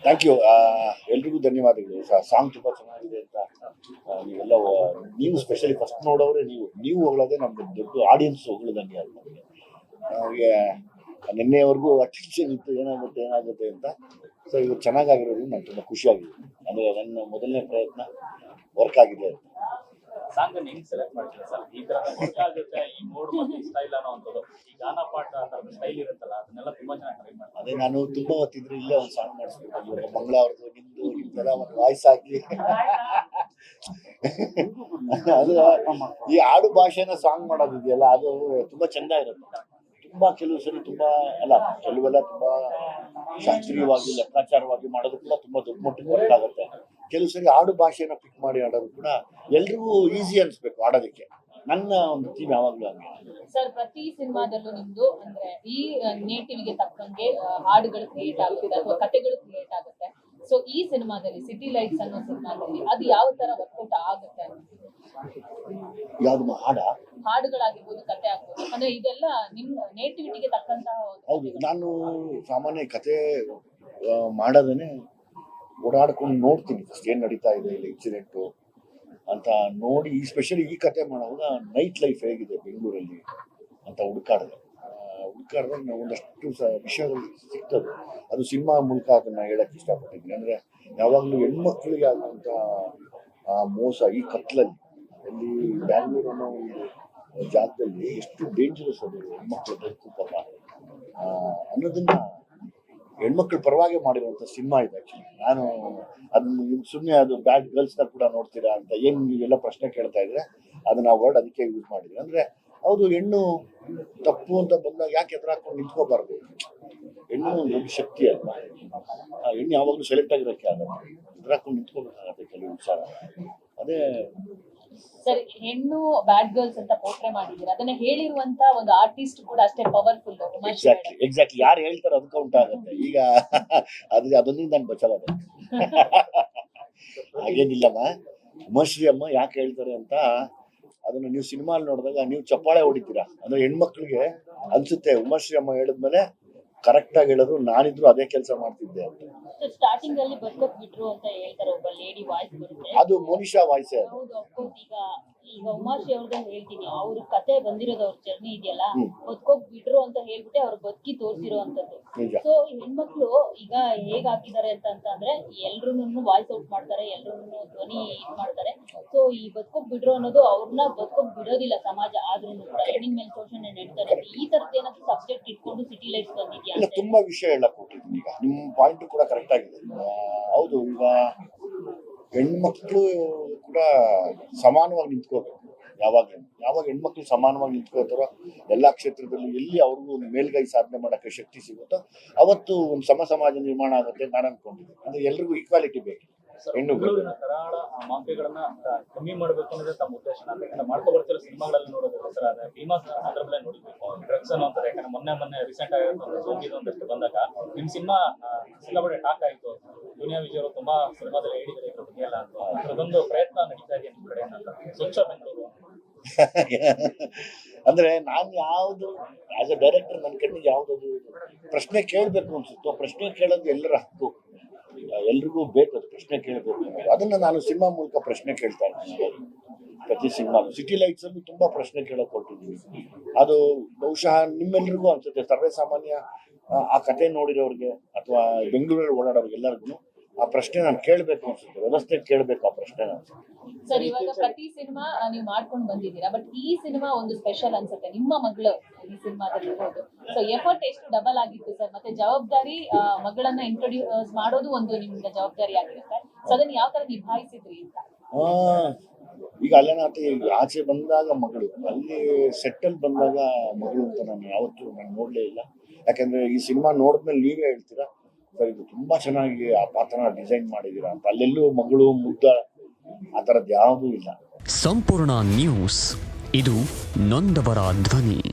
Thank you. ಎಲ್ರಿಗೂ ಧನ್ಯವಾದಗಳು. Song ತುಂಬ ಚೆನ್ನಾಗಿದೆ ಅಂತ ನೀವೆಲ್ಲ ನೀವು ಸ್ಪೆಷಲಿ ಫಸ್ಟ್ ನೋಡೋರೆ ನೀವು ಹೊಗಳೋದೇ ನಮ್ಗೆ ದೊಡ್ಡ ಆಡಿಯನ್ಸ್ ಹೊಗಳದಂಗೆ ಅದು ನಮಗೆ. ನಿನ್ನೆವರೆಗೂ ಅಟೆನ್ಷನ್ ಇತ್ತು ಏನಾಗುತ್ತೆ ಅಂತ. ಸೊ ಇದು ಚೆನ್ನಾಗಿರೋದು ನಂಗೆ ತುಂಬ ಖುಷಿಯಾಗಿದೆ. ಅಂದರೆ ನನ್ನ ಮೊದಲನೇ ಪ್ರಯತ್ನ ವರ್ಕ್ ಆಗಿದೆ ಅಂತ. ಸಾಂಗ್ ಹೆಂಗ್ ಸೆಲೆಕ್ಟ್ ಮಾಡ್ತೀರಾ ಸರ್? ಈ ತರ ವರ್ಕ್ ಆಗುತ್ತೆ, ಈ ಮೋಡ್ ಮತ್ತೆ ಸ್ಟೈಲ್ ಅನ್ನೋಂಥದ್ದು, ಈ ಗಾನ ಪಾಠ ಅಂತ ಸ್ಟೈಲ್ ಇರುತ್ತಲ್ಲ, ಅದನ್ನೆಲ್ಲ ತುಂಬಾ ಚೆನ್ನಾಗಿ ಟ್ರೈ ಮಾಡ್ತಾರೆ. ಅದೇ ನಾನು ತುಂಬಾ ಹೊತ್ತಿದ್ರೆ ಇಲ್ಲೇ ಒಂದು ಸಾಂಗ್ ಮಾಡಿಸ್ಬೇಕು. ಇವಾಗ ಮಂಗಳ ಅವ್ರದ್ದು ನಿಮ್ದೆಲ್ಲ ಒಂದು ವಾಯ್ಸ್ ಹಾಕಿ ಅದು ಈ ಆಡು ಭಾಷೆನ ಸಾಂಗ್ ಮಾಡೋದಿದೆಯಲ್ಲ, ಅದು ತುಂಬಾ ಚಂದ ಇರುತ್ತೆ. ತುಂಬಾ ಕೆಲವು ಸರಿ ಕೆಲವೆಲ್ಲ ತುಂಬಾ ಶಾಸ್ತ್ರೀಯವಾಗಿ ಲೆಕ್ಕಾಚಾರವಾಗಿ ಮಾಡೋದು ಕೂಡ ತುಂಬಾ ದೊಡ್ಡ ಮಟ್ಟಿಗೆ ವರ್ಕ್ ಆಗುತ್ತೆ. ಕೆಲವು ಸರಿ ಆಡು ಭಾಷೆನ ಪಿಕ್ ಮಾಡಿ ಆಡೋದು ಕೂಡ ಎಲ್ರಿಗೂ ಈಸಿ ಅನ್ಸ್ಬೇಕು ಆಡೋದಕ್ಕೆ. ನನ್ನ ಒಂದು ಥೀಮ್ ಯಾವಾಗ್ಲೂ ಹಂಗೆ. ಸರ್, ಪ್ರತಿ ಸಿನಿಮಾದಲ್ಲೂ ನಿಮ್ದು ಅಂದ್ರೆ ಈ ನೇಟಿವ್ಗೆ ತಕ್ಕಂಗೆ ಹಾಡುಗಳು ಕ್ರಿಯೇಟ್ ಆಗುತ್ತೆ ಅಥವಾ ಕಥೆಗಳು ಕ್ರಿಯೇಟ್ ಆಗುತ್ತೆ. ಸೊ ಈ ಸಿನಿಮಾದಲ್ಲಿ ಸಿಟಿ ಲೈಟ್ಸ್ ಅನ್ನೋ ಸಿನಿಮಾದಲ್ಲಿ ಅದು ಯಾವ ತರ ವರ್ಕೌಟ್ ಆಗುತ್ತೆ? ಯಾವ್ದು ಹಾಡುಗಳಾಗಿರ್ಬೋದು, ಕತೆ ಆಗ್ಬೋದು, ಅಂದ್ರೆ ಇದೆಲ್ಲ ನಿಮ್ ನೇಟಿವಿಟಿಗೆ ತಕ್ಕಂತಹ. ಹೌದು, ನಾನು ಸಾಮಾನ್ಯ ಕತೆ ಮಾಡೋದನ್ನೇ ಓಡಾಡ್ಕೊಂಡು ನೋಡ್ತೀನಿ. ಫಸ್ಟ್ ಏನ್ ನಡೀತಾ ಇದೆ ಇಲ್ಲಿ ಇನ್ಸಿಡೆಂಟು ಅಂತ ನೋಡಿ, ಸ್ಪೆಷಲಿ ಈ ಕತೆ ಮಾಡುವಾಗ ನೈಟ್ ಲೈಫ್ ಹೇಗಿದೆ ಬೆಂಗಳೂರಲ್ಲಿ ಅಂತ ಹುಡುಕಾಡಿದಾಗ ಒಂದಷ್ಟು ವಿಷಯಗಳು ಸಿಗ್ತದೆ. ಅದು ಸಿನಿಮಾ ಮೂಲಕ ಅದನ್ನ ಹೇಳಕ್ ಇಷ್ಟಪಟ್ಟಿದ್ದೀನಿ. ಅಂದ್ರೆ ಯಾವಾಗಲೂ ಹೆಣ್ಮಕ್ಳಿಗೆ ಆಗುವಂತ ಮೋಸ ಈ ಕತ್ಲಲ್ಲಿ, ಎಲ್ಲಿ ಬ್ಯಾಂಗ್ಳೂರು ಅನ್ನೋ ಒಂದು ಜಾಗದಲ್ಲಿ ಎಷ್ಟು ಡೇಂಜರಸ್ ಅದು ಹೆಣ್ಮಕ್ಳು ಬದುಕು ಪಾಪ ಅನ್ನೋದನ್ನ ಹೆಣ್ಮಕ್ಳ ಪರವಾಗಿ ಮಾಡಿರುವಂತ ಸಿನಿಮಾ ಇದೆ. ಆಕ್ಚುಲಿ ನಾನು ಅದನ್ನ ಸುಮ್ಮನೆ ಅದು ಬ್ಯಾಡ್ ಗರ್ಲ್ಸ್ನ ಕೂಡ ನೋಡ್ತೀರಾ ಅಂತ ಏನ್ ನೀವೆಲ್ಲ ಪ್ರಶ್ನೆ ಕೇಳ್ತಾ ಇದ್ರೆ ಅದನ್ನ ವರ್ಡ್ ಅದಕ್ಕೆ ಯೂಸ್ ಮಾಡಿದ್ವಿ. ಅಂದ್ರೆ ಹೌದು, ಹೆಣ್ಣು ತಪ್ಪು ಅಂತ ಬಂದಾಗ ಯಾಕೆ ಎದುರಾಕೊಂಡು ನಿಂತ್ಕೋಬಾರ್ದು? ಹೆಣ್ಣು ಒಂದು ದೊಡ್ಡ ಶಕ್ತಿ ಅಲ್ವಾ. ಹೆಣ್ಣು ಯಾವಾಗಲೂ ಸೆಲೆಕ್ಟ್ ಆಗಿರೋಕ್ಕೆ ಆಗಲ್ಲ, ಎದುರಾಕೊಂಡು ನಿಂತ್ಕೋಬೇಕಾಗತ್ತೆ ಕೆಲವು ವಿಚಾರ. ಅದೇ ಸರಿ, ಹೆಣ್ಣು ಬ್ಯಾಡ್ ಗರ್ಲ್ಸ್ ಅಂತ ಪೋಟ್ರೆ ಮಾಡಿದೀರ, ಅದನ್ನ ಹೇಳಿರುವಂತ ಒಂದು ಆರ್ಟಿಸ್ಟ್ ಕೂಡ ಅಷ್ಟೇ ಪವರ್ಫುಲ್. ಎಕ್ಸಾಕ್ಟ್ಲಿ ಯಾರು ಹೇಳ್ತಾರೆ ಅದು ಕೌಂಟ್ ಆಗುತ್ತೆ. ಈಗ ಅದೊಂದಿಗೆ ನಾನು ಬಚ್ಚಲ್ಲ. ಹಾಗೇನಿಲ್ಲಮ್ಮ, ಉಮಾಶ್ರೀ ಅಮ್ಮ ಯಾಕೆ ಹೇಳ್ತಾರೆ ಅಂತ ಅದನ್ನ ನೀವು ಸಿನಿಮಾಲ್ ನೋಡಿದಾಗ ನೀವು ಚಪ್ಪಾಳೆ ಹೊಡಿತೀರಾ. ಅಂದ್ರೆ ಹೆಣ್ಮಕ್ಳಿಗೆ ಅನ್ಸುತ್ತೆ ಉಮಾಶ್ರೀ ಅಮ್ಮ ಹೇಳಿದ್ಮೇಲೆ ಕರೆಕ್ಟ್ ಆಗಿ ಹೇಳಿದ್ರು, ನಾನಿದ್ರು ಅದೇ ಕೆಲಸ ಮಾಡ್ತಿದ್ದೆ ಅಂತ. ಸ್ಟಾರ್ಟಿಂಗ್ ಅಲ್ಲಿ ಬದುಕೋಕ್ ಬಿಟ್ರು ಅಂತ ಹೇಳ್ತಾರೆ, ಒಬ್ಬ ಲೇಡಿ ವಾಯ್ಸ್ ಬರುತ್ತೆ, ಅದು ಮೋನಿಶಾ ವಾಯ್ಸೇ. ಹೌದು, ಅಫ್ಕೋರ್ಸ್. ಈಗ ಉಮಾಶ್ರೀ ಅವ್ರದ್ದು ಹೇಳ್ತೀನಿ, ಅವ್ರ ಕತೆ ಬಂದಿರೋದು, ಅವ್ರ ಜರ್ನಿ ಇದೆಯಲ್ಲ, ಬದುಕೋಕ್ ಬಿಟ್ರು ಅಂತ ಹೇಳ್ಬಿಟ್ಟೆ ಅವ್ರು ಬದುಕಿ ತೋರಿಸಿರೋ ಅಂತದ್ದು. ಸೊ ಹೆಣ್ಮಕ್ಳು ಈಗ ಹೇಗ್ ಹಾಕಿದ್ದಾರೆ ಅಂದ್ರೆ ಎಲ್ರು ವಾಯ್ಸ್ ಔಟ್ ಮಾಡ್ತಾರೆ, ಎಲ್ರು ಧ್ವನಿ ಇದ್ ಮಾಡ್ತಾರೆ. ಸೊ ಈ ಬದುಕೋಕ್ ಬಿಡ್ರು ಅನ್ನೋದು ಅವ್ರನ್ನ ಬದುಕೋಕ್ ಬಿಡೋದಿಲ್ಲ ಸಮಾಜ. ಆದ್ರೂ ಕೂಡ ಹೆಣ್ಣಿನ ಮೇಲೆ ಶೋಷಣೆ ನಡೀತಾರೆ. ಈ ತರದ್ ಏನಾದ್ರು ಸಬ್ಜೆಕ್ಟ್ ಇಟ್ಕೊಂಡು ಸಿಟಿ ಲೈಟ್ಸ್ ಬಂದಿದ್ಯಾ? ತುಂಬಾ ವಿಷಯ ಹೇಳಕ್ ಕೊಟ್ಟಿದ್ದೀನಿ. ಈಗ ನಿಮ್ ಪಾಯಿಂಟ್ ಕೂಡ ಕರೆಕ್ಟ್ ಆಗಿದೆ. ಹೌದು, ಈಗ ಹೆಣ್ಮಕ್ಳು ಕೂಡ ಸಮಾನವಾಗಿ ನಿಂತ್ಕೋಬೇಕು. ಯಾವಾಗ ಹೆಣ್ಮಕ್ಳು ಸಮಾನವಾಗಿ ನಿಂತ್ಕೋತಾರೋ ಎಲ್ಲಾ ಕ್ಷೇತ್ರದಲ್ಲೂ, ಎಲ್ಲಿ ಅವ್ರಿಗೂ ಒಂದು ಮೇಲ್ಗೈ ಸಾಧನೆ ಮಾಡಕ್ಕೆ ಶಕ್ತಿ ಸಿಗುತ್ತೋ ಅವತ್ತು ಒಂದು ಸಮಾಜ ನಿರ್ಮಾಣ ಆಗುತ್ತೆ ನಾನು ಅನ್ಕೊಂಡಿದ್ದೀನಿ. ಅಂದ್ರೆ ಎಲ್ರಿಗೂ ಈಕ್ವಾಲಿಟಿ ಬೇಕು. ಹೆಣ್ಣು ಕರಾಳ ಮಾಫಿಯಾಗಳನ್ನ ಕಮ್ಮಿ ಮಾಡ್ಬೇಕು ಅನ್ನೋದೇ ತಮ್ಮ ಉದ್ದೇಶ. ಮಾಡ್ಕೊ ಬರ್ತಿರೋ ಸಿನಿಮಾಗಳಲ್ಲಿ ನೋಡೋದು ಸರ್, ಅದೇ ಭೀಮಾ ಸಂದರ್ಭದಲ್ಲಿ ನೋಡಿದ್ವಿ ಡ್ರಗ್ಸ್ ಅನ್ನೋ ಅಂತಾರೆ. ಯಾಕಂದ್ರೆ ಮೊನ್ನೆ ರೀಸೆಂಟ್ ಆಗಿ ಒಂದಷ್ಟು ಬಂದಾಗ ನಿಮ್ ಸಿನಿಮಾ ಸಿಕ್ಕಾಪಟ್ಟೆ ಟಾಕ್ ಆಯ್ತು. ದುನಿಯಾ ವಿಜಯ್ ಅವರು ತುಂಬಾ ಸಿನಿಮಾದಲ್ಲಿ ಹೇಳಿದ್ದಾರೆ ಇದ್ರ ಬಗ್ಗೆ ಎಲ್ಲ ಅಂತ. ಅದೊಂದು ಪ್ರಯತ್ನ ನಡೀತಾ ಇದೆ ನಿಮ್ ಕಡೆ ಅಂತ, ಸ್ವಚ್ಛ ಬೆಂಗಳೂರು. ಅಂದ್ರೆ ನಾನು ಯಾವ್ದು ಆಸ್ ಎ ಡೈರೆಕ್ಟರ್ ನನ್ನ ಕಣ್ಣಿಗೆ ಯಾವ್ದು ಪ್ರಶ್ನೆ ಕೇಳ್ಬೇಕು ಅನ್ಸುತ್ತೋ ಪ್ರಶ್ನೆ ಕೇಳೋದು ಎಲ್ಲರ ಹಕ್ಕು. ಎಲ್ರಿಗೂ ಬೇಕು ಅದು ಪ್ರಶ್ನೆ ಕೇಳಬೇಕು. ಅದನ್ನ ನಾನು ಸಿನಿಮಾ ಮೂಲಕ ಪ್ರಶ್ನೆ ಕೇಳ್ತಾ ಇದ್ದೀನಿ. ಪ್ರತಿ ಸಿನಿಮಾ ಸಿಟಿ ಲೈಟ್ಸ್ ಅಲ್ಲಿ ತುಂಬಾ ಪ್ರಶ್ನೆ ಕೇಳಕ್ ಕೊಟ್ಟಿದ್ದೀವಿ. ಅದು ಬಹುಶಃ ನಿಮ್ಮೆಲ್ರಿಗೂ ಅನ್ಸುತ್ತೆ, ಸರ್ವೇ ಸಾಮಾನ್ಯ ಆ ಕತೆ ನೋಡಿರೋರಿಗೆ ಅಥವಾ ಬೆಂಗಳೂರಲ್ಲಿ ಓಡಾಡೋರಿಗೆ ಎಲ್ಲರಿಗೂ ಆ ಪ್ರಶ್ನೆ ನಾನು ಕೇಳಬೇಕು ಅನ್ಸುತ್ತೆ. ವ್ಯವಸ್ಥೆ ಕೇಳಬೇಕು ಆ ಪ್ರಶ್ನೆ. ಸರ್, ಇವಾಗ ಪ್ರತಿ ಸಿನಿಮಾ ನೀವು ಮಾಡ್ಕೊಂಡು ಬಂದಿದ್ದೀರಾ, ಬಟ್ ಈ ಸಿನಿಮಾ ಒಂದು ಸ್ಪೆಷಲ್ ಅನ್ಸುತ್ತೆ. ನಿಮ್ಮ ಮಗಳು ಈ ಸಿನಿಮಾದಲ್ಲಿ ಇರೋದು, ಸೊ ಎಫರ್ಟ್ ಎಷ್ಟು ಡಬಲ್ ಆಗಿತ್ತು ಸರ್? ಮತ್ತೆ ಜವಾಬ್ದಾರಿ, ಮಗಳನ್ನ ಇಂಟ್ರೊಡ್ಯೂಸ್ ಮಾಡೋದು ಒಂದು ನಿಮ್ಗೆ ಜವಾಬ್ದಾರಿ ಆಗಿರುತ್ತೆ. ಸೊ ಅದನ್ನ ಯಾವ ತರ ನಿಭಾಯಿಸಿದ್ರಿ ಅಂತ? ಈಗ ಅಲ್ಲನಾಥ ಆಚೆ ಬಂದಾಗ ಮಗಳು, ಅಲ್ಲಿ ಸೆಟ್ಟಲ್ ಬಂದಾಗ ಮಗಳು ಅಂತ ನಾನು ಯಾವತ್ತೂ ನೋಡ್ಲೇ ಇಲ್ಲ. ಯಾಕಂದ್ರೆ ಈ ಸಿನಿಮಾ ನೋಡಿದ್ಮೇಲೆ ನೀವೇ ಹೇಳ್ತೀರಾ ಸರ್, ಇದು ತುಂಬಾ ಚೆನ್ನಾಗಿ ಆ ಪಾತ್ರನ ಡಿಸೈನ್ ಮಾಡಿದೀರಾ ಅಂತ. ಅಲ್ಲೆಲ್ಲೂ ಮಗಳು ಮುದ್ದ ಆ ಥರದ್ದು ಯಾವುದೂ ಇಲ್ಲ. ಸಂಪೂರ್ಣ ನ್ಯೂಸ್, ಇದು ನೊಂದವರ ಧ್ವನಿ.